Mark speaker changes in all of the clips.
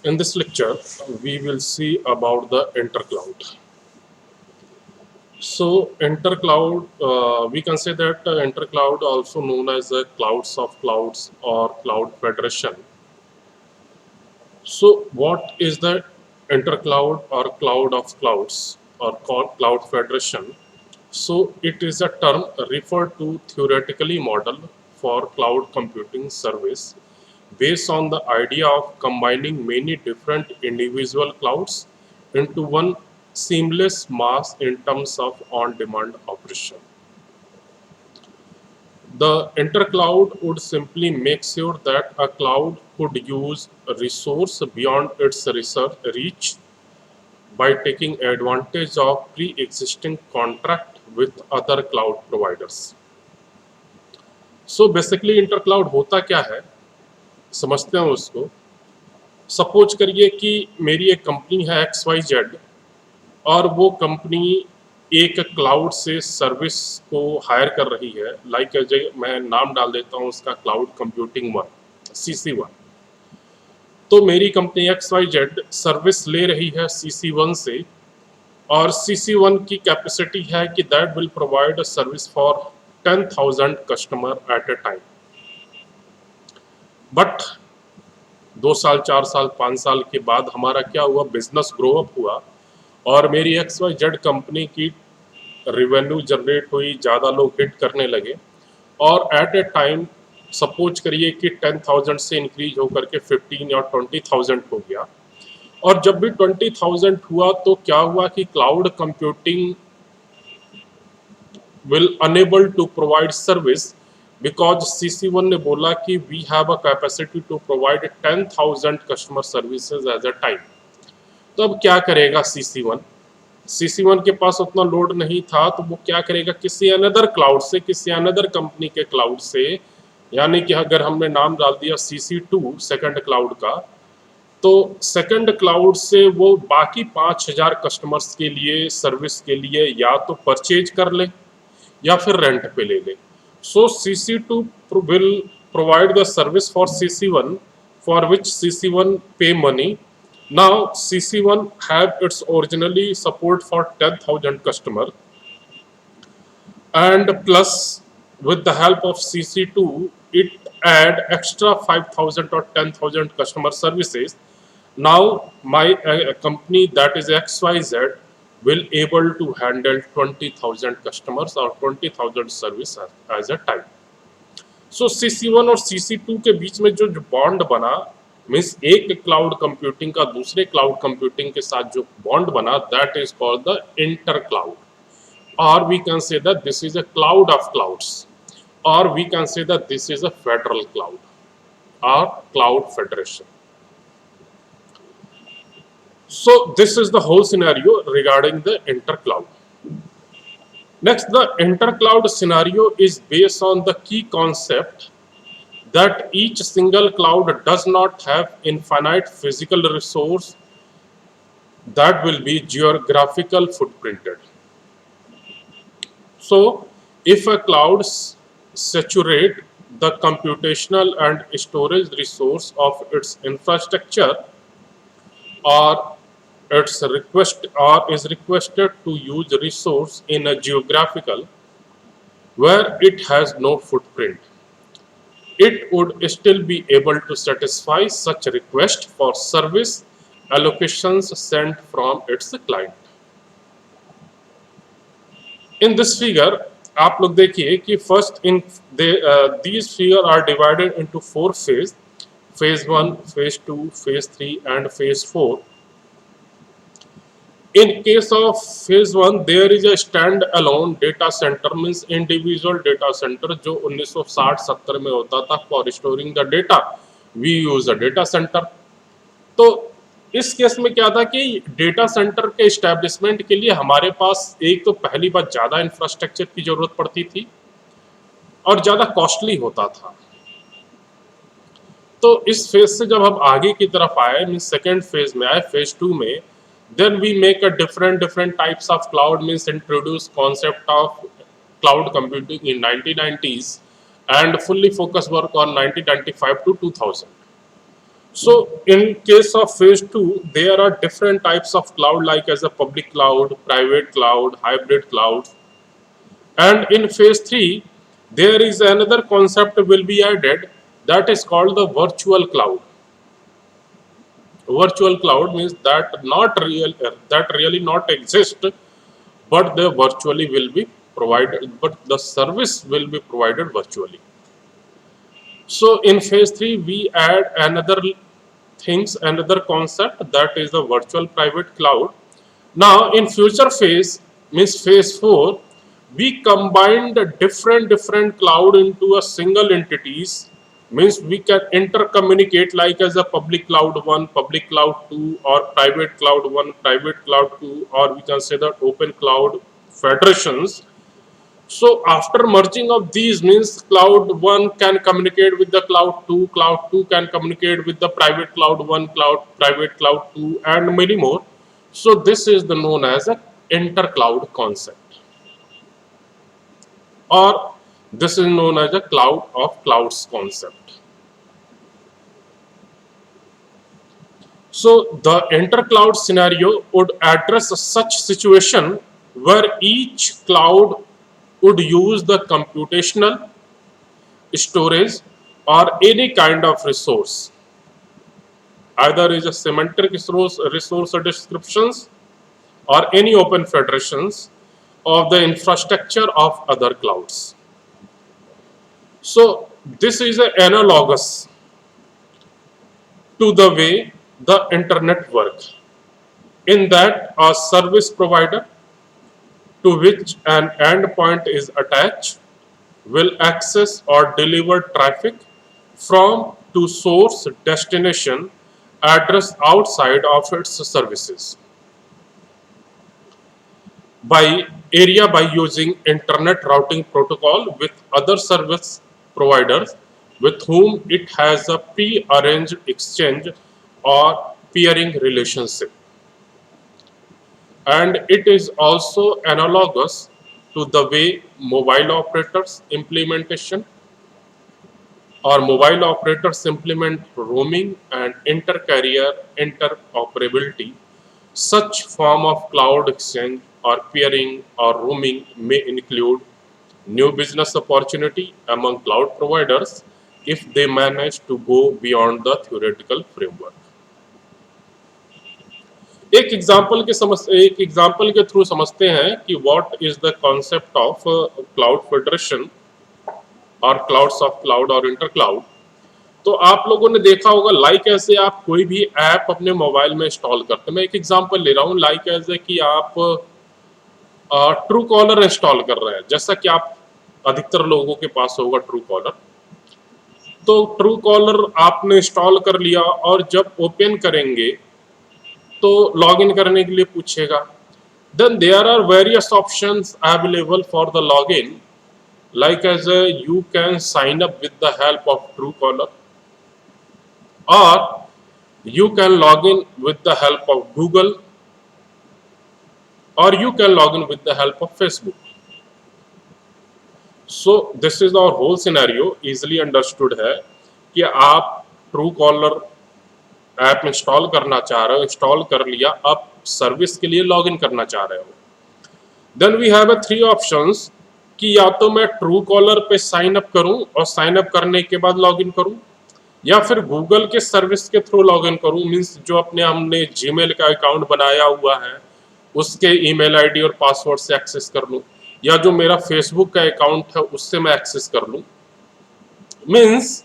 Speaker 1: In this lecture, we will see about the intercloud. So, intercloud, we can say that intercloud, also known as the clouds of clouds or cloud federation. So, what is the intercloud or cloud of clouds or cloud federation? So, it is a term referred to theoretically model for cloud computing service based on the idea of combining many different individual clouds into one seamless mass in terms of on-demand operation. The intercloud would simply make sure that a cloud could use a resource beyond its research reach by taking advantage of pre-existing contract with other cloud providers. So basically इंटरक्लाउड होता क्या है, समझते हैं उसको। Suppose करिए कि मेरी एक कंपनी है XYZ और वो कंपनी एक क्लाउड से सर्विस को हायर कर रही है, लाइक मैं नाम डाल देता हूँ उसका क्लाउड कंप्यूटिंग वन, CC1। तो मेरी कंपनी XYZ सर्विस ले रही है CC1 से, और CC1 की कैपेसिटी है कि that will provide service for 10,000 customer at A time. But 2 साल, 4 साल, 5 साल के बाद हमारा क्या हुआ, बिजनेस ग्रो अप हुआ और मेरी XYZ कंपनी की रिवेन्यू जनरेट हुई, ज़्यादा लोग हिट करने लगे और एट ए टाइम सपोज करिए कि 10,000 से इंक्रीज होकर के 15 या 20,000 हो गया। और जब भी 20,000 हुआ तो क्या हुआ कि cloud computing will enable to provide service because CC1 ने बोला कि we have a capacity to provide 10,000 customer services as a time. तो अब क्या करेगा CC1 के पास उतना लोड नहीं था, तो वो क्या करेगा, किसी अनदर क्लाउड से, किसी अनदर कंपनी के क्लाउड से, यानी कि अगर हमने नाम डाल दिया CC2 सेकंड क्लाउड का, तो सेकंड क्लाउड से वो बाकी 5,000 कस्टमर्स के लिए सर्विस के लिए या तो परचेज कर ले या फिर रेंट पे ले ले। सो CC2 will provide the service for CC1 for which CC1 पे money. Now CC1 have its originally support for 10,000 customer, and plus with the help of CC2 it add extra 5,000 or 10,000 customer services. Now my company, that is XYZ, will able to handle 20,000 customers or 20,000 service as a time. So CC1 और CC2 के बीच में जो bond बना, means एक cloud computing का दूसरे cloud computing के साथ जो बॉन्ड बना, that is called the intercloud, और we can say that this is a cloud of clouds, और we can say that this is a federal cloud और cloud federation. So this is the whole scenario regarding the intercloud. Next, the intercloud scenario is based on the key concept that each single cloud does not have infinite physical resource that will be geographical footprinted. So if a cloud saturate the computational and storage resource of its infrastructure, or is requested to use resource in a geographical where it has no footprint, it would still be able to satisfy such request for service allocations sent from its client. In this figure आप लोग देखिए कि first in these figure are divided into 4 phase: phase 1, phase 2, phase 3 and phase 4. In case of phase 1, there is a stand-alone data center, means individual data center, जो 1960-70 में होता था. For storing the data, we use a data center. तो इस case में क्या था कि डेटा सेंटर के इस्टेब्लिशमेंट के लिए हमारे पास एक तो पहली बात ज़्यादा इंफ्रास्ट्रक्चर की जरूरत पड़ती थी और ज़्यादा कॉस्टली होता था. तो इस फेज से जब हम आगे की तरफ आए, मीन सेकेंड फेज में आए, फेज 2 में, then we make a different types of cloud, means introduce concept of cloud computing in 1990s and fully focus work on 1995 to 2000. So in case of phase 2, there are different types of cloud like as a public cloud, private cloud, hybrid cloud. And in phase 3, there is another concept will be added that is called the virtual cloud. Virtual cloud means that really not exist, but they virtually will be provided, but the service will be provided virtually. So in phase 3, we add another concept that is the virtual private cloud. Now in future phase, means phase 4, we combine the different cloud into a single entities, means we can intercommunicate like as a public cloud 1, public cloud 2, or private cloud 1, private cloud 2, or we can say that open cloud federations. So after merging of these, means cloud 1 can communicate with the cloud 2 can communicate with the private cloud 1, private cloud 2, and many more. So this is the known as a inter-cloud concept, or this is known as a cloud of clouds concept. So the inter-cloud scenario would address such situation where each cloud would use the computational storage or any kind of resource, either is a semantic resource descriptions or any open federations of the infrastructure of other clouds. So this is analogous to the way the internet works, in that a service provider to which an endpoint is attached will access or deliver traffic from to source destination address outside of its services by using internet routing protocol with other service providers with whom it has a pre-arranged exchange or peering relationship. And it is also analogous to the way mobile operators implement roaming and inter-carrier interoperability. Such form of cloud exchange or peering or roaming may include new business opportunity among cloud providers if they manage to go beyond the theoretical framework. एक example के through समझते हैं कि what is the concept of cloud federation और clouds of cloud और inter cloud. तो आप लोगों ने देखा होगा लाइक ऐसे आप कोई भी ऐप अपने मोबाइल में इंस्टॉल करते हैं. मैं एक एग्जांपल ले रहा हूँ लाइक ऐसे कि आप ट्रू कॉलर इंस्टॉल कर रहे हैं. जैसा कि आप अधिकतर लोगों के पास होगा ट्रू कॉलर, तो ट्रू कॉलर आपने इंस्टॉल कर लिया और जब ओपन करेंगे तो लॉगिन करने के लिए पूछेगा. Then there are various options available for the login, like as you can sign up with the help of Truecaller, or you can log in with the help of Google, or you can log in with the help of Facebook. So this is our whole scenario easily understood है कि आप Truecaller app install करना चाह रहे हो, install कर लिया, आप सर्विस के लिए लॉगिन करना चाह रहे हो. देन वी हैव 3 ऑप्शंस कि या तो मैं ट्रू कॉलर पे साइन अप करूं और साइन अप करने के बाद लॉगिन करूं, या फिर गूगल के सर्विस के थ्रू लॉगिन करूं, मींस जो हमने जीमेल का अकाउंट बनाया हुआ है उसके ईमेल आईडी और पासवर्ड से एक्सेस कर लूं, या जो मेरा फेसबुक का अकाउंट है उससे मैं एक्सेस कर लूं. मींस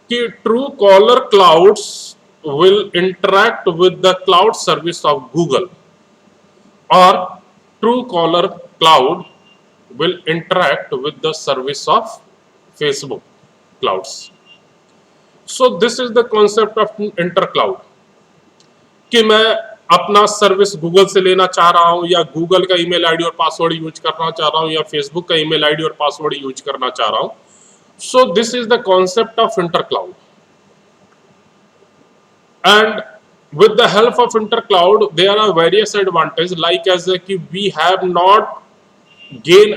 Speaker 1: कि true collar clouds will interact with the cloud service of Google, or Truecaller cloud will interact with the service of Facebook clouds. So this is the concept of intercloud, कि मैं अपना service Google से लेना चाह रहा हूं, या Google का ईमेल आईडी और पासवर्ड यूज करना चाह रहा हूं, या फेसबुक का ईमेल आईडी और पासवर्ड यूज करना चाह रहा हूं. So this is the concept of intercloud. And with the help of intercloud there are various advantages, like as we have not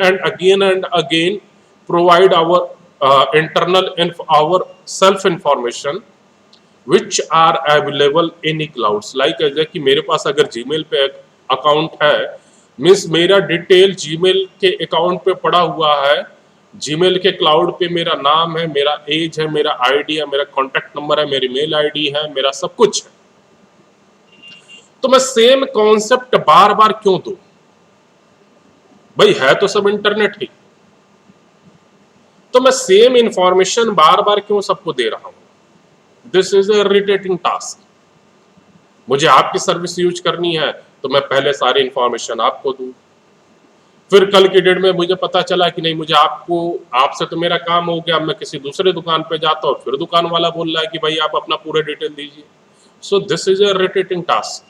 Speaker 1: and again provide our our self information which are available in clouds. Like as कि मेरे पास अगर Gmail पे account है, means मेरा detail Gmail के account पे पड़ा हुआ है, जीमेल के क्लाउड पे मेरा नाम है, मेरा एज है, मेरा आईडी है, मेरा कॉन्टेक्ट नंबर है, मेरी मेल आईडी है, मेरा सब कुछ है। तो मैं सेम कॉन्सेप्ट बार बार क्यों दूं? भाई है तो सब इंटरनेट ही, तो मैं सेम इंफॉर्मेशन बार बार क्यों सबको दे रहा हूं? This is a irritating task. मुझे आपकी सर्विस यूज करनी है तो मैं पहले सारी इंफॉर्मेशन आपको दूं, फिर कल की डेट में मुझे पता चला कि नहीं, मुझे आपसे तो मेरा काम हो गया, मैं किसी दूसरे दुकान पे जाता हूँ, फिर दुकान वाला बोल रहा है कि भाई आप अपना पूरा डिटेल दीजिए। सो this is a irritating task.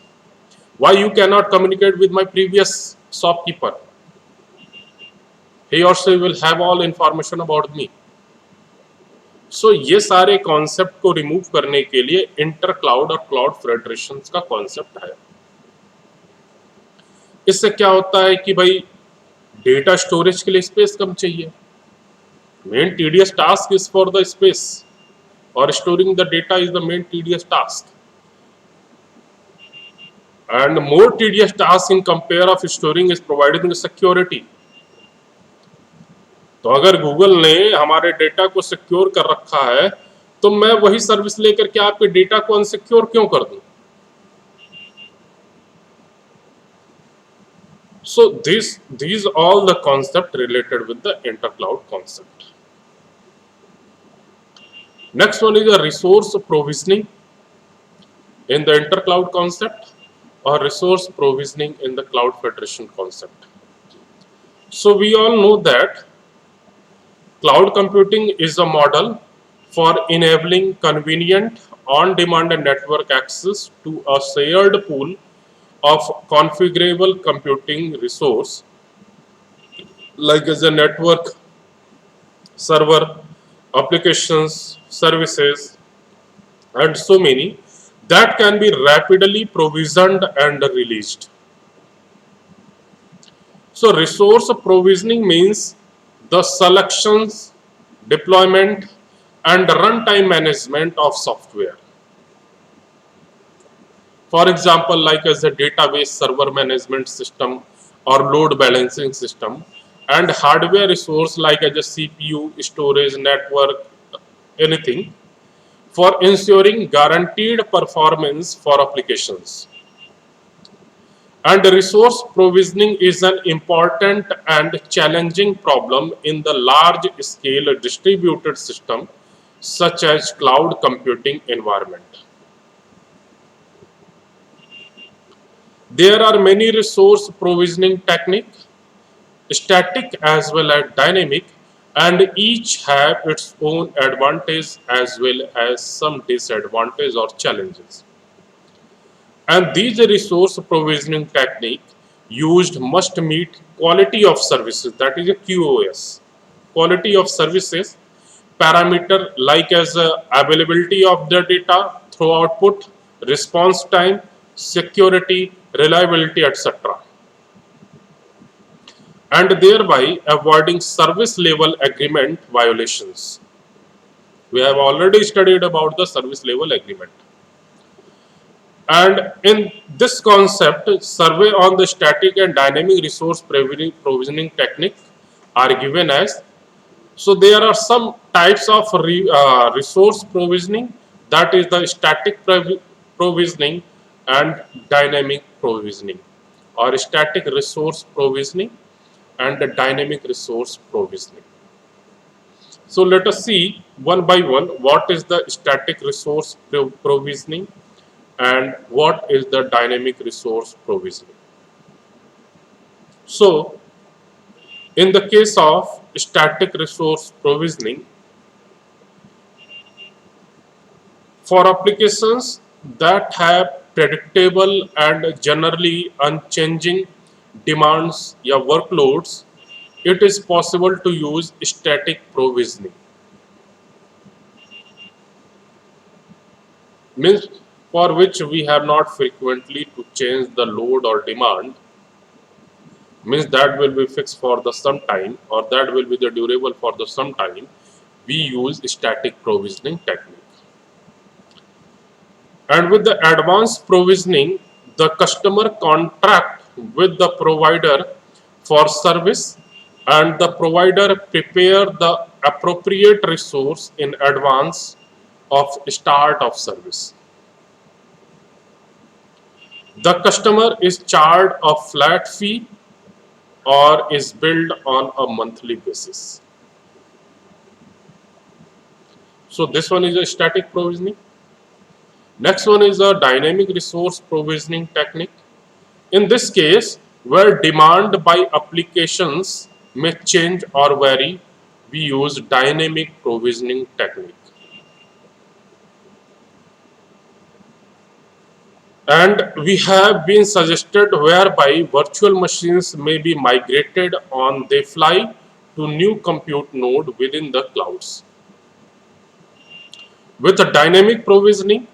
Speaker 1: Why you cannot communicate with my previous shopkeeper? He or she will have all information about me. So ये सारे कॉन्सेप्ट को रिमूव करने के लिए इंटर क्लाउड और क्लाउड फेडरेशन का कॉन्सेप्ट है। इससे क्या होता है कि भाई डेटा स्टोरेज के लिए स्पेस कम चाहिए। Main TDS task is for the space, और storing the data is the main TDS task, and more tedious task in compare of storing is providing security. तो अगर गूगल ने हमारे डेटा को सिक्योर कर रखा है, तो मैं वही सर्विस लेकर के आपके डेटा को अनसिक्योर क्यों कर दूं? So these all the concept related with the intercloud concept. Next one is a resource provisioning in the intercloud concept, or resource provisioning in the cloud federation concept. So we all know that cloud computing is a model for enabling convenient on-demand network access to a shared pool of configurable computing resource, like as a network, server, applications, services, and so many, that can be rapidly provisioned and released. So resource provisioning means the selections, deployment, and runtime management of software. For example, like as a database server management system or load balancing system, and hardware resource like as a CPU, storage, network, anything, for ensuring guaranteed performance for applications. And resource provisioning is an important and challenging problem in the large scale distributed system such as cloud computing environment. There are many resource provisioning techniques, static as well as dynamic, and each have its own advantage as well as some disadvantage or challenges. And these resource provisioning technique used must meet quality of services, that is a QoS, quality of services parameter like as availability of the data through output, response time, security, reliability, etc., and thereby avoiding service level agreement violations. We have already studied about the service level agreement. And in this concept, survey on the static and dynamic resource provisioning technique are given as. So there are some types of resource provisioning, that is the static provisioning and dynamic provisioning, or static resource provisioning and the dynamic resource provisioning. So let us see one by one what is the static resource provisioning and what is the dynamic resource provisioning. So in the case of static resource provisioning, for applications that have predictable and generally unchanging demands or workloads, it is possible to use static provisioning. Means for which we have not frequently to change the load or demand, means that will be fixed for the some time, or that will be the durable for the some time, we use static provisioning technique. And with the advanced provisioning, the customer contract with the provider for service, and the provider prepare the appropriate resource in advance of start of service. The customer is charged a flat fee or is billed on a monthly basis. So this one is a static provisioning. Next one is a dynamic resource provisioning technique. In this case, where demand by applications may change or vary, we use dynamic provisioning technique. And we have been suggested whereby virtual machines may be migrated on the fly to new compute node within the clouds. With a dynamic provisioning,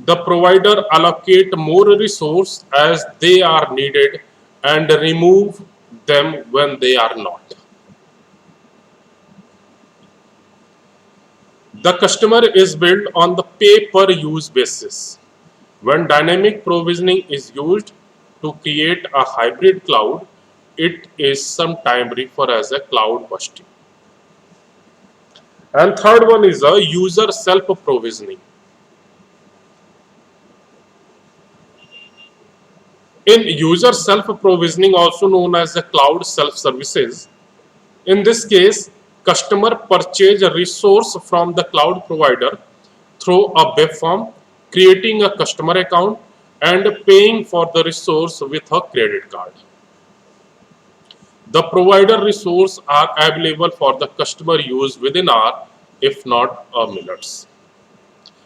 Speaker 1: the provider allocate more resource as they are needed and remove them when they are not. The customer is billed on the pay per use basis. When dynamic provisioning is used to create a hybrid cloud, it is sometimes referred as a cloud bursting. And third one is a user self provisioning. In user self provisioning, also known as the cloud self services, in this case, customer purchase a resource from the cloud provider through a web form, creating a customer account and paying for the resource with a credit card. The provider resources are available for the customer use within hour, if not minutes.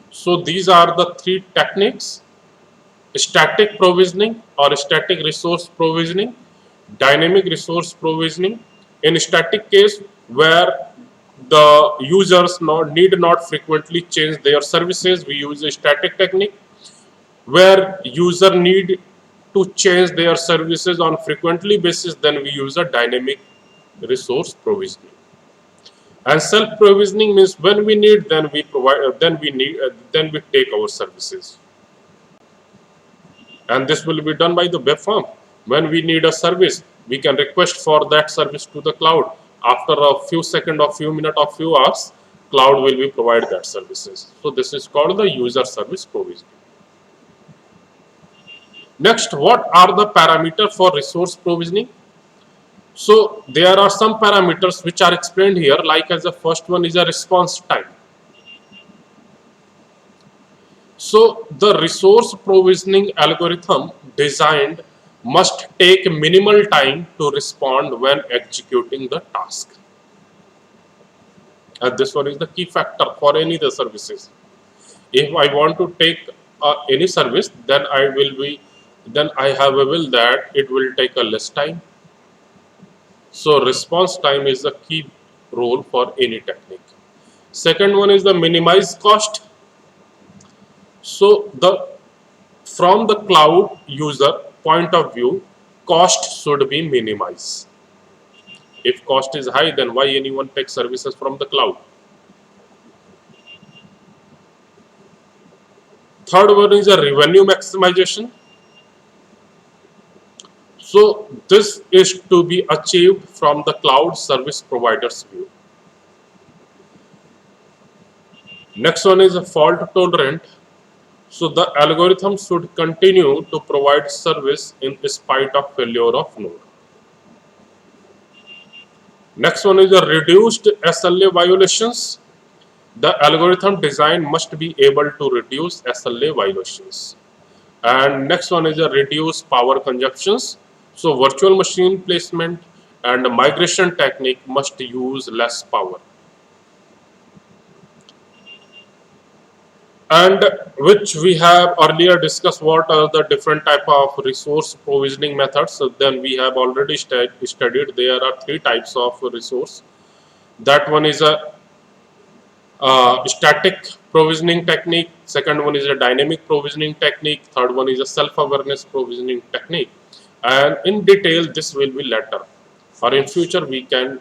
Speaker 1: So these are the three techniques: static provisioning or static resource provisioning, dynamic resource provisioning. In static case, where the users need not frequently change their services, we use a static technique. Where user need to change their services on frequently basis, then we use a dynamic resource provisioning. And self provisioning means when we need, then we provide, then we take our services. And this will be done by the web form. When we need a service, we can request for that service to the cloud. After a few seconds or few minutes or few hours, cloud will be provide that services. So this is called the user service provisioning. Next, what are the parameters for resource provisioning? So there are some parameters which are explained here, like as the first one is a response time. So the resource provisioning algorithm designed must take minimal time to respond when executing the task. And this one is the key factor for any of the services. If I want to take any service, then I have a will that it will take a less time. So response time is the key role for any technique. Second one is the minimize cost. So from the cloud user point of view, cost should be minimized. If cost is high, then why anyone takes services from the cloud? Third one is a revenue maximization. So this is to be achieved from the cloud service provider's view. Next one is a fault tolerant. So the algorithm should continue to provide service in spite of failure of node. Next one is a reduced SLA violations. The algorithm design must be able to reduce SLA violations. And next one is a reduce power consumptions. So virtual machine placement and migration technique must use less power. And which we have earlier discussed what are the different type of resource provisioning methods. So then we have already studied there are three types of resource. That one is a static provisioning technique, second one is a dynamic provisioning technique, third one is a self-awareness provisioning technique. And in detail this will be later, or in future we can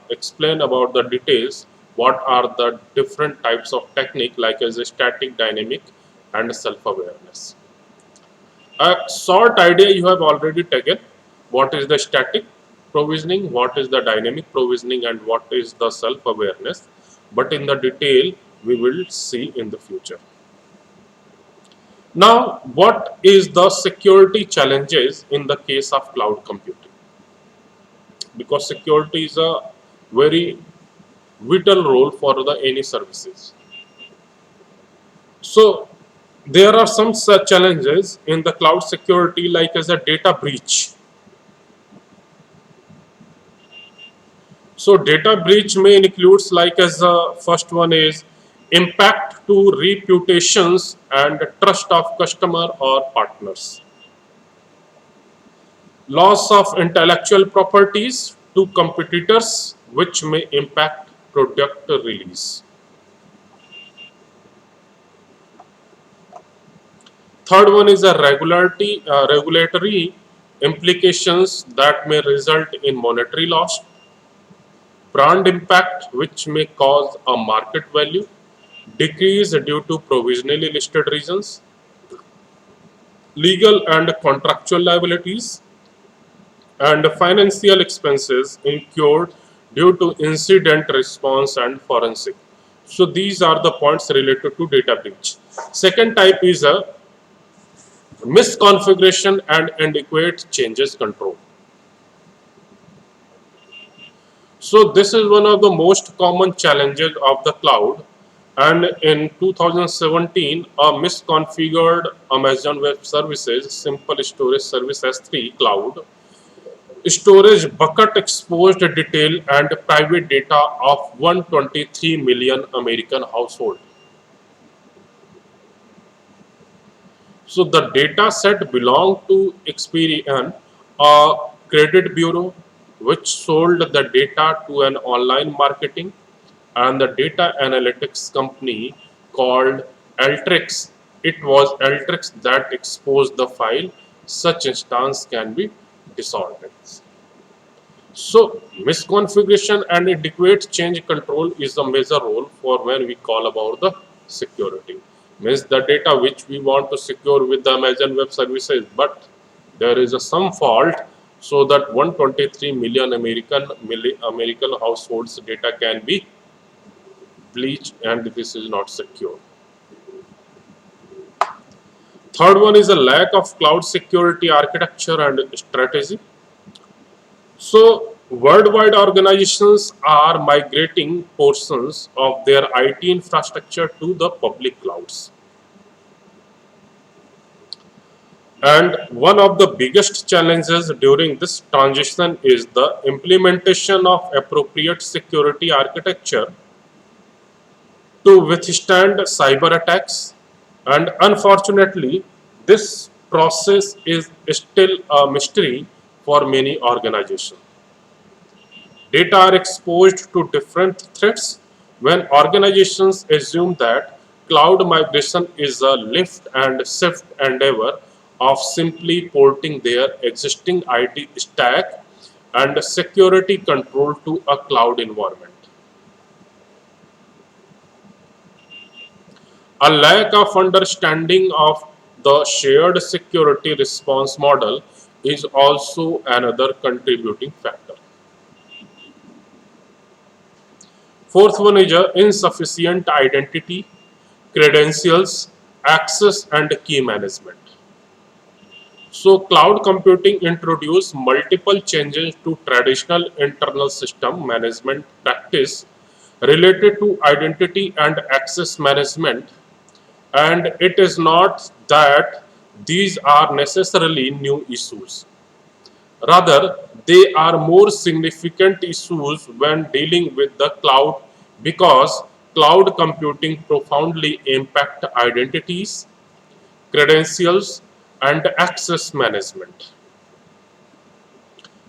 Speaker 1: explain about the details what are the different types of technique like as a static, dynamic and self-awareness. A short idea you have already taken: what is the static provisioning, what is the dynamic provisioning, and what is the self-awareness. But in the detail, we will see in the future. Now, what is the security challenges in the case of cloud computing? Because security is a very vital role for the any services. So there are some such challenges in the cloud security, like as a data breach. So data breach may includes, like as the first one is impact to reputations and trust of customer or partners, loss of intellectual properties to competitors, which may impact product release. Third one is a regulatory implications that may result in monetary loss, brand impact, which may cause a market value decrease due to provisionally listed reasons, legal and contractual liabilities, and financial expenses incurred due to incident response and forensic. So these are the points related to data breach. Second type is a misconfiguration and inadequate changes control. So this is one of the most common challenges of the cloud. And in 2017, a misconfigured Amazon Web Services Simple Storage Service S3 Cloud storage bucket exposed detail and private data of 123 million American households. So the data set belonged to Experian, a credit bureau, which sold the data to an online marketing and the data analytics company called Alteryx. It was Alteryx that exposed the file. Such instance can be disordered. So misconfiguration and inadequate change control is the major role for when we call about the security. Means the data which we want to secure with the Amazon Web Services, but there is a some fault, so that 123 million American households data can be breached, and this is not secure. Third one is a lack of cloud security architecture and strategy. So, worldwide organizations are migrating portions of their IT infrastructure to the public clouds. And one of the biggest challenges during this transition is the implementation of appropriate security architecture to withstand cyber attacks. And unfortunately, this process is still a mystery for many organizations. Data are exposed to different threats when organizations assume that cloud migration is a lift and shift endeavor of simply porting their existing IT stack and security control to a cloud environment. A lack of understanding of the shared security response model is also another contributing factor. Fourth one is insufficient identity, credentials, access, and key management. So, cloud computing introduced multiple changes to traditional internal system management practice related to identity and access management. And it is not that these are necessarily new issues. Rather, they are more significant issues when dealing with the cloud, because cloud computing profoundly impact identities, credentials, and access management.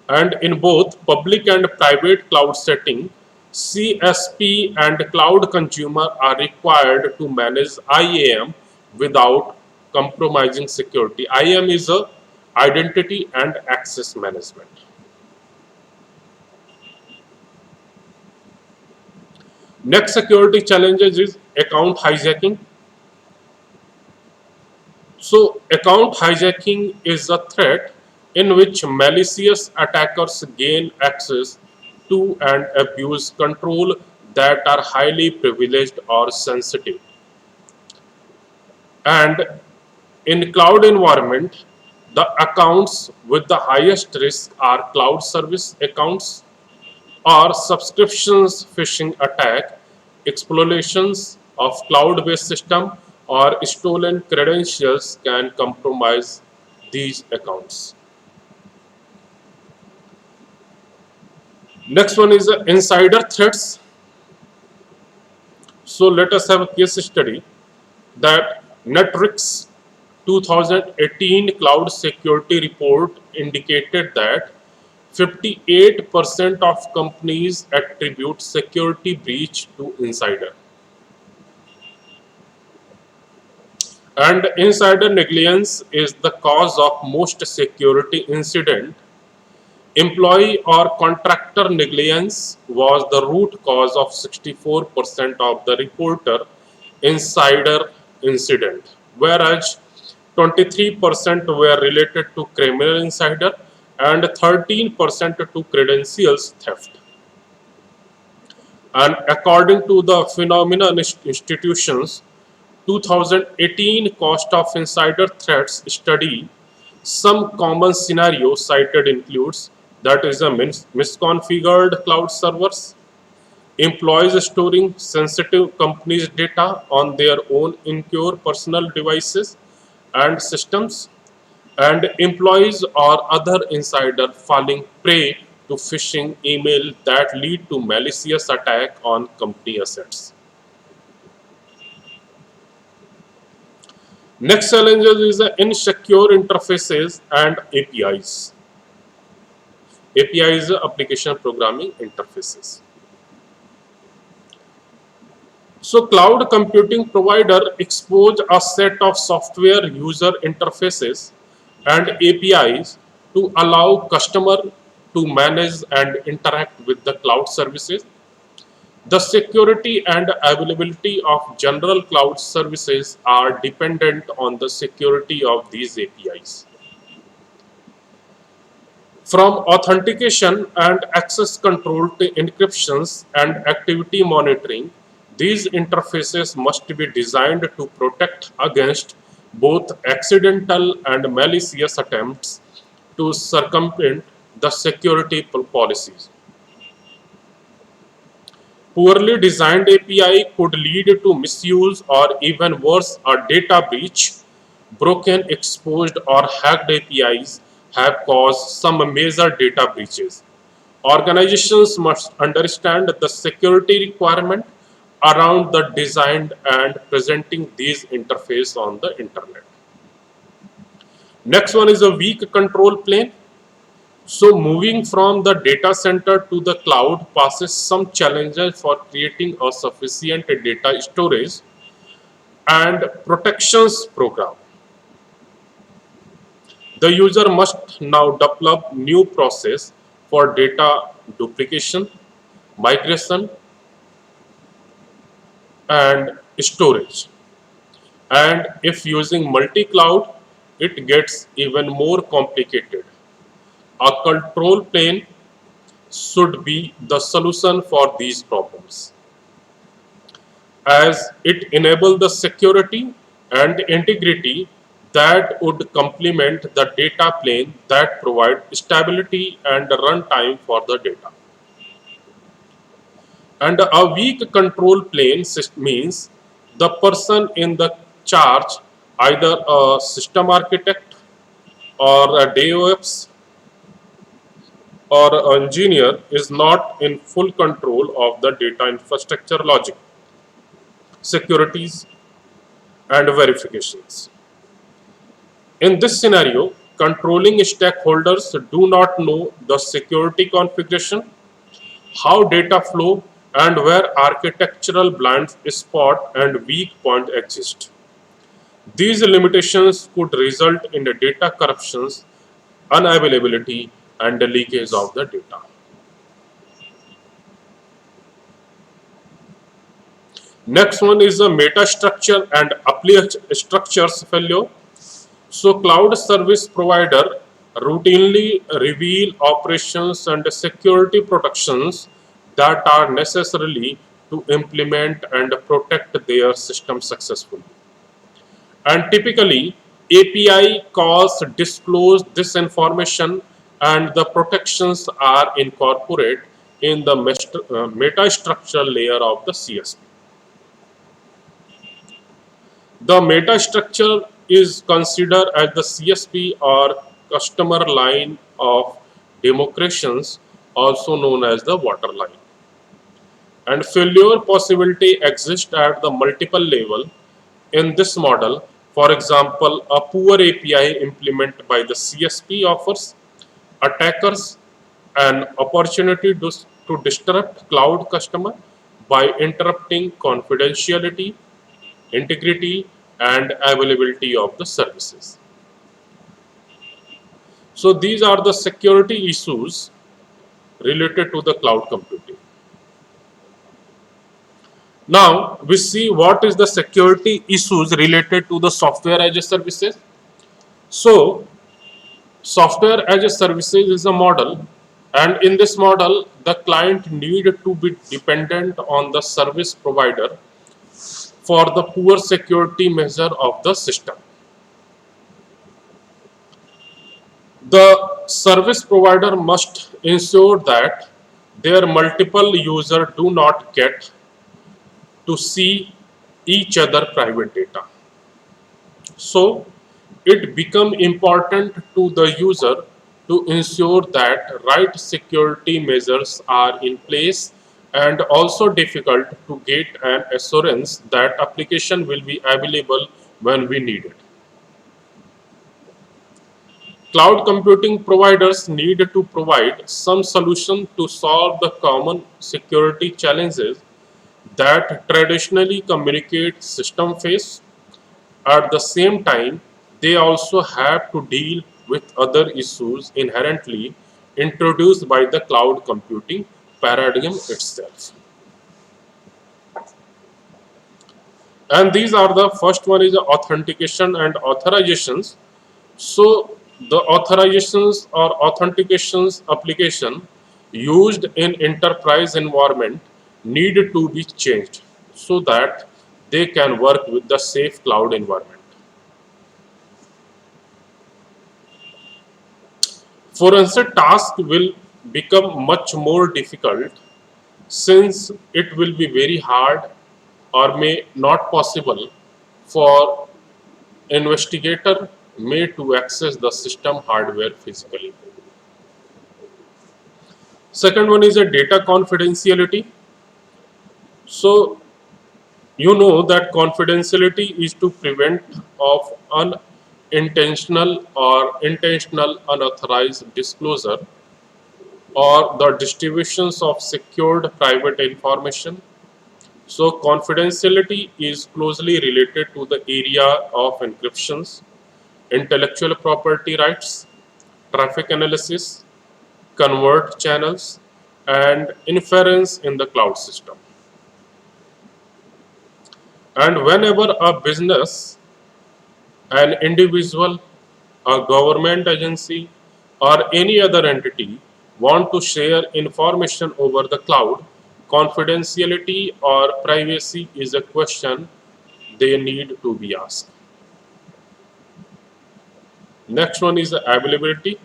Speaker 1: And in both public and private cloud setting, CSP and cloud consumer are required to manage IAM without compromising security. IAM is a identity and access management. Next security challenges is account hijacking. So, account hijacking is a threat in which malicious attackers gain access to and abuse control that are highly privileged or sensitive. And in cloud environment, the accounts with the highest risk are cloud service accounts or subscriptions phishing attack, exploitations of cloud-based system or stolen credentials can compromise these accounts. Next one is insider threats. So let us have a case study that Netrix 2018 cloud security report indicated that 58% of companies attribute security breach to insider. And insider negligence is the cause of most security incident. Employee or contractor negligence was the root cause of 64% of the reporter insider incident, whereas 23% were related to criminal insider and 13% to credentials theft. And according to the Phenomenon Institutions 2018 cost of insider threats study, some common scenarios cited includes that is a misconfigured cloud servers, employees storing sensitive companies' data on their own insecure personal devices and systems, and employees or other insider falling prey to phishing email that lead to malicious attack on company assets. Next challenge is insecure interfaces and APIs. API is application programming interfaces. So cloud computing provider expose a set of software user interfaces and APIs to allow customer to manage and interact with the cloud services. The security and availability of general cloud services are dependent on the security of these APIs. From authentication and access control to encryptions and activity monitoring, these interfaces must be designed to protect against both accidental and malicious attempts to circumvent the security policies. Poorly designed API could lead to misuse or even worse, a data breach. Broken, exposed, or hacked APIs have caused some major data breaches. Organizations must understand the security requirement around the design and presenting these interface on the internet. Next one is a weak control plane. So moving from the data center to the cloud passes some challenges for creating a sufficient data storage and protections program. The user must now develop new process for data duplication, migration, and storage. And if using multi-cloud, it gets even more complicated. A control plane should be the solution for these problems, as it enables the security and integrity that would complement the data plane that provide stability and runtime for the data. And a weak control plane means the person in the charge, either a system architect or a DevOps or an engineer, is not in full control of the data infrastructure logic, securities, and verifications. In this scenario, controlling stakeholders do not know the security configuration, how data flow, and where architectural blind spot and weak point exist. These limitations could result in the data corruptions, unavailability, and the leakage of the data. Next one is the meta structure and apply structures failure. So cloud service provider routinely reveal operations and security protections that are necessarily to implement and protect their system successfully. And typically, API calls disclose this information and the protections are incorporated in the metastructure layer of the CSP. The metastructure is considered as the CSP or customer line of demarcations, also known as the waterline. And failure possibility exists at the multiple level in this model. For example, a poor API implemented by the CSP offers attackers an opportunity to disrupt cloud customer by interrupting confidentiality, integrity, and availability of the services. So these are the security issues related to the cloud computing. Now we see what is the security issues related to the software as a services. So software as a services is a model, and in this model the client need to be dependent on the service provider for the poor security measure of the system. The service provider must ensure that their multiple users do not get to see each other private data. So it become important to the user to ensure that right security measures are in place, and also difficult to get an assurance that application will be available when we need it. Cloud computing providers need to provide some solution to solve the common security challenges that traditionally communicate system face. At the same time, they also have to deal with other issues inherently introduced by the cloud computing paradigm itself. And these are the first one is the authentication and authorizations. So the authorizations or authentications application used in enterprise environment need to be changed so that they can work with the safe cloud environment. Forensic task will become much more difficult since it will be very hard or may not possible for investigator may to access the system hardware physically. Second one is a data confidentiality. So you know that confidentiality is to prevent of unintentional or intentional unauthorized disclosure or the distributions of secured private information. So confidentiality is closely related to the area of encryptions, intellectual property rights, traffic analysis, convert channels, and inference in the cloud system. And whenever a business, an individual, a government agency, or any other entity want to share information over the cloud, confidentiality or privacy is a question they need to be asked. Next one is the availability.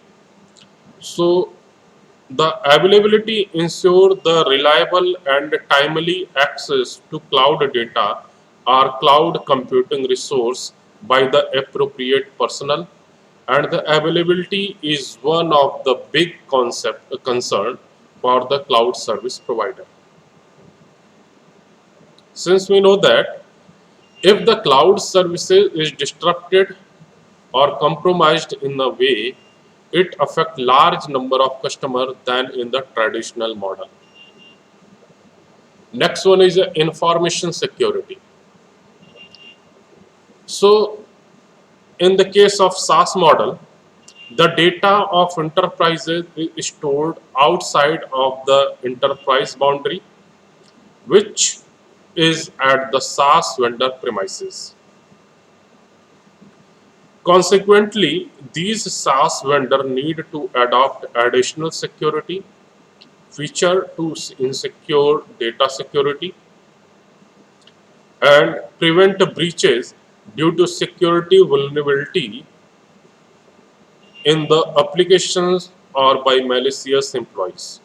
Speaker 1: So the availability ensure the reliable and timely access to cloud data or cloud computing resource by the appropriate personnel, and the availability is one of the big concept concern for the cloud service provider. Since we know that if the cloud services is disrupted or compromised in a way, it affect large number of customers than in the traditional model. Next one is information security. So in the case of SaaS model, the data of enterprises is stored outside of the enterprise boundary, which is at the SaaS vendor premises. Consequently, these SaaS vendors need to adopt additional security feature to insecure data security and prevent breaches due to security vulnerability in the applications or by malicious employees.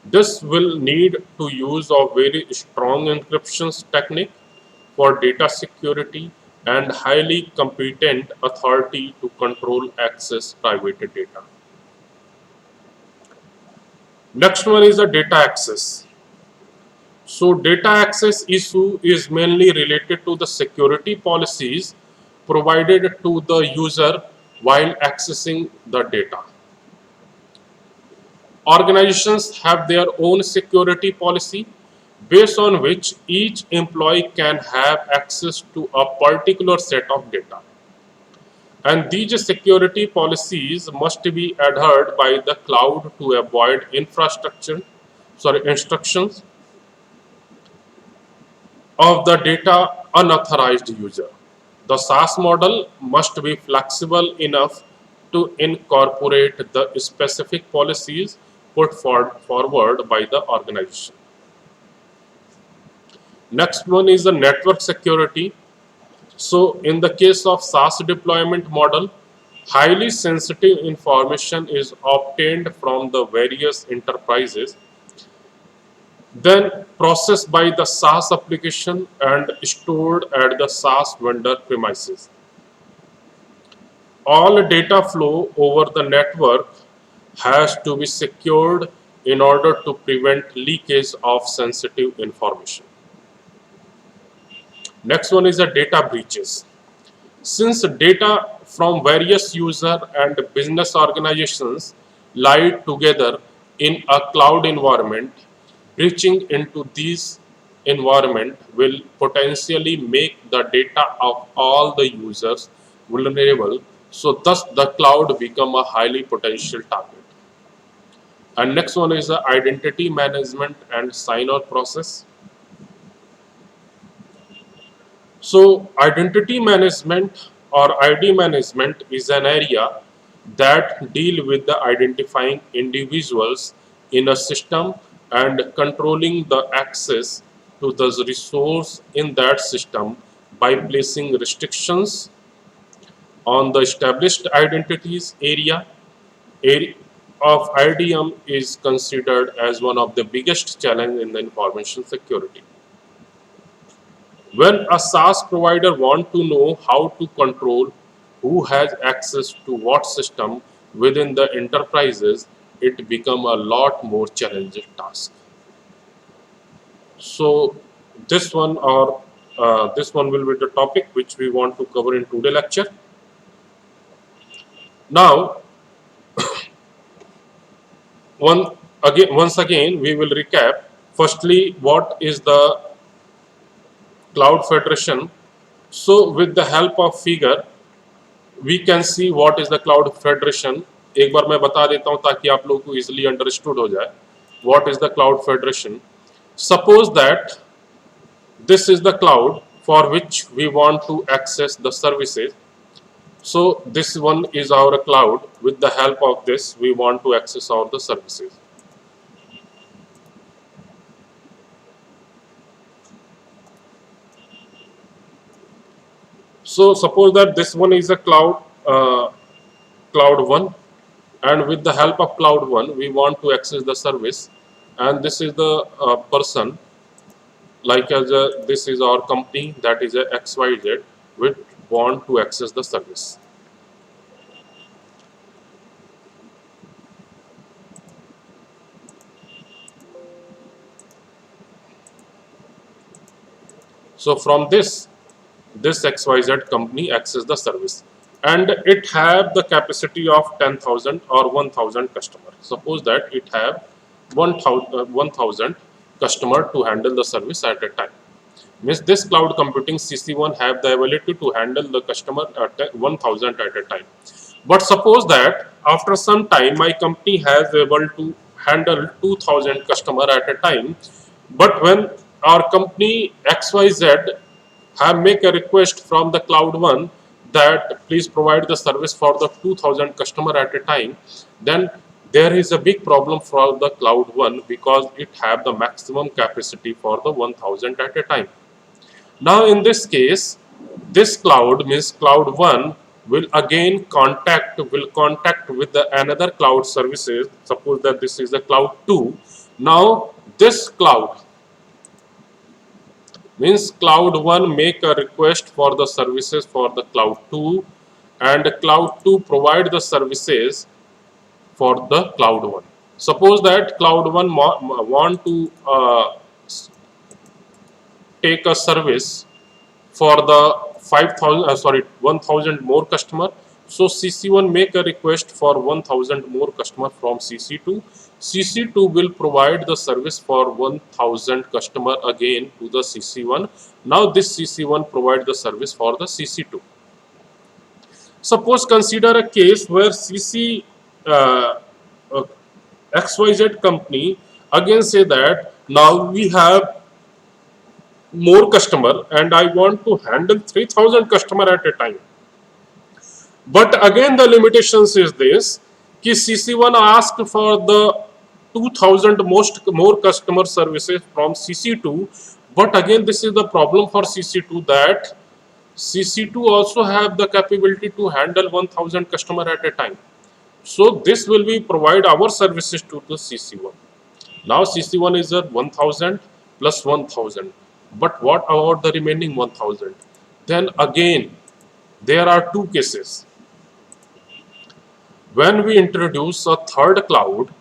Speaker 1: This will need to use a very strong encryption technique for data security and highly competent authority to control access private data. Next one is the data access. So data access issue is mainly related to the security policies provided to the user while accessing the data. Organizations have their own security policy based on which each employee can have access to a particular set of data. And these security policies must be adhered by the cloud to avoid instructions of the data unauthorized user. The SaaS model must be flexible enough to incorporate the specific policies put forward by the organization. Next one is the network security. So in the case of SaaS deployment model, highly sensitive information is obtained from the various enterprises, then processed by the SaaS application and stored at the SaaS vendor premises. All data flow over the network has to be secured in order to prevent leakage of sensitive information. Next one is the data breaches. Since data from various user and business organizations lie together in a cloud environment, breaching into this environment will potentially make the data of all the users vulnerable. So thus the cloud become a highly potential target. And next one is the identity management and sign-on process. So identity management or ID management is an area that deal with the identifying individuals in a system and controlling the access to the resource in that system by placing restrictions on the established identities area of IDM is considered as one of the biggest challenge in the information security. When a SaaS provider want to know how to control who has access to what system within the enterprises, it become a lot more challenging task. So this one will be the topic which we want to cover in today's lecture. Now, once again, we will recap. Firstly, what is the Cloud Federation? So, with the help of figure, we can see what is the Cloud Federation. एक बार मैं बता देता हूं ताकि आप लोगों को easily understood हो जाए. What is the Cloud Federation? Suppose that this is the cloud for which we want to access the services. So this one is our cloud. With the help of this, we want to access all the services. So suppose that this one is a cloud one, and with the help of cloud one, we want to access the service, and this is the person, like this is our company, that is a XYZ, which want to access the service. So from this XYZ company access the service, and it have the capacity of 10,000 or 1,000 customers. Suppose that it have 1,000 customer to handle the service at a time. Means this cloud computing CC1 have the ability to handle the customer at 1,000 at a time. But suppose that after some time my company has able to handle 2,000 customer at a time, but when our company XYZ have make a request from the cloud one, that please provide the service for the 2000 customer at a time, then there is a big problem for the cloud one because it have the maximum capacity for the 1000 at a time. Now in this case, this cloud means cloud 1 will again contact with the another cloud services. Suppose that this is the cloud 2. Now this cloud means cloud 1 make a request for the services for the cloud 2, and cloud 2 provide the services for the cloud 1. Suppose that cloud 1 want to take a service for the 5000 1000 more customer. So cc1 make a request for 1000 more customer from cc2. Cc2 will provide the service for 1000 customer again to the cc1. Now this cc1 provide the service for the cc2. Suppose consider a case where cc uh, xyz company again say that now we have more customer and I want to handle 3000 customer at a time. But again the limitations is this कि CC1 asked for the 2000 more customer services from CC2, but again this is the problem for CC2 that CC2 also have the capability to handle 1000 customer at a time. So this will be provide our services to the CC1. Now CC1 is a 1000 plus 1000. But what about the remaining 1000? Then again, there are two cases. When we introduce a third cloud,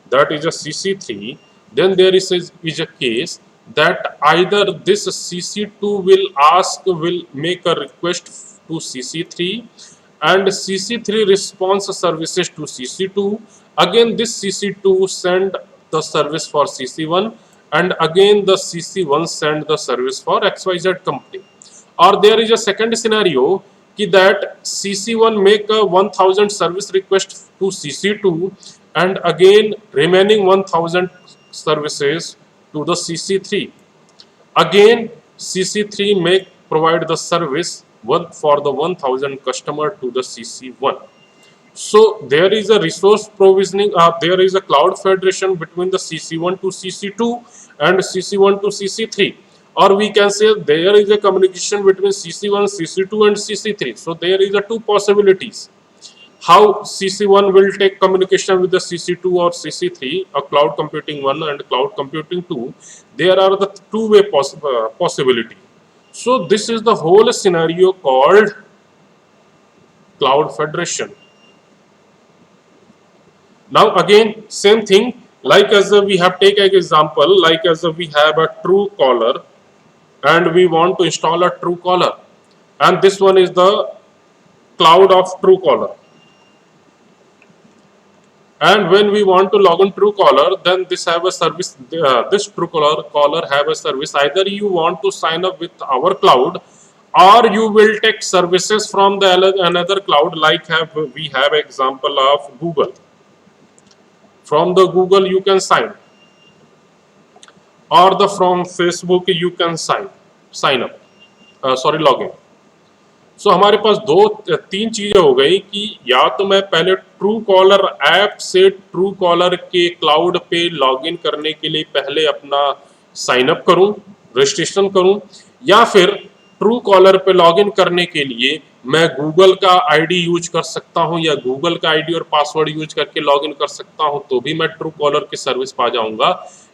Speaker 1: that is a CC3, then there is a case that either this CC2 will make a request to CC3 and CC3 response services to CC2. Again this CC2 send the service for CC1 and again the CC1 send the service for XYZ company. Or there is a second scenario that CC1 make a 1000 service request to CC2 and again remaining 1000 services to the CC3. Again CC3 make provide the service for the 1000 customer to the CC1. So there is a resource provisioning, there is a cloud federation between the CC1 to CC2 and CC1 to CC3. Or we can say there is a communication between CC1, CC2 and CC3. So there is a two possibilities. How CC1 will take communication with the CC2 or CC3, a cloud computing 1 and cloud computing 2. There are the two-way possibility. So this is the whole scenario called cloud federation. Now again same thing, like as we have taken an example, like as we have a Truecaller and we want to install a Truecaller, and this one is the cloud of Truecaller. And when we want to log in Truecaller, then this have a service. This Truecaller have a service. Either you want to sign up with our cloud, or you will take services from the another cloud. Like we have example of Google. From the Google you can sign, or the from Facebook you can sign up. Log in. So हमारे पास दो तीन चीजें हो गई कि या तो मैं पहले ट्रू कॉलर ऐप से ट्रू कॉलर के क्लाउड पे लॉगिन करने के लिए पहले अपना साइन अप करूं, रजिस्ट्रेशन करूं, या फिर ट्रू कॉलर पे लॉगिन करने के लिए मैं गूगल का आईडी यूज कर सकता हूं या गूगल का आईडी और पासवर्ड यूज करके लॉगिन कर सकता हूं तो भी मैं ट्रू कॉलर की सर्विस पा जाऊंगा,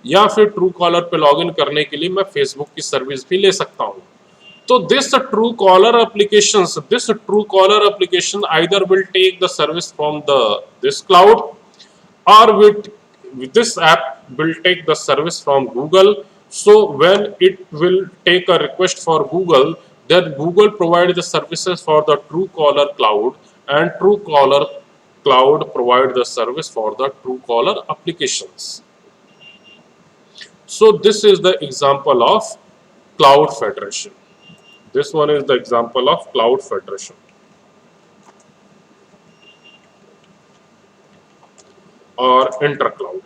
Speaker 1: या फिर ट्रू कॉलर पे लॉगिन करने के लिए मैं फेसबुक की सर्विस भी ले सकता हूं. So this Truecaller application either will take the service from this cloud, or with this app will take the service from Google. So when it will take a request for Google, then Google provide the services for the Truecaller cloud, and Truecaller cloud provide the service for the Truecaller applications. So this is the example of cloud federation. This one is the example of cloud federation. Or intercloud.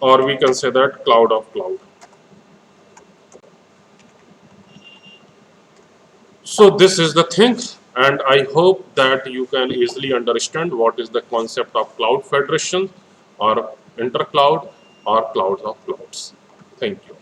Speaker 1: Or we can say that cloud of cloud. So this is the thing, and I hope that you can easily understand what is the concept of cloud federation or intercloud or clouds of clouds. Thank you.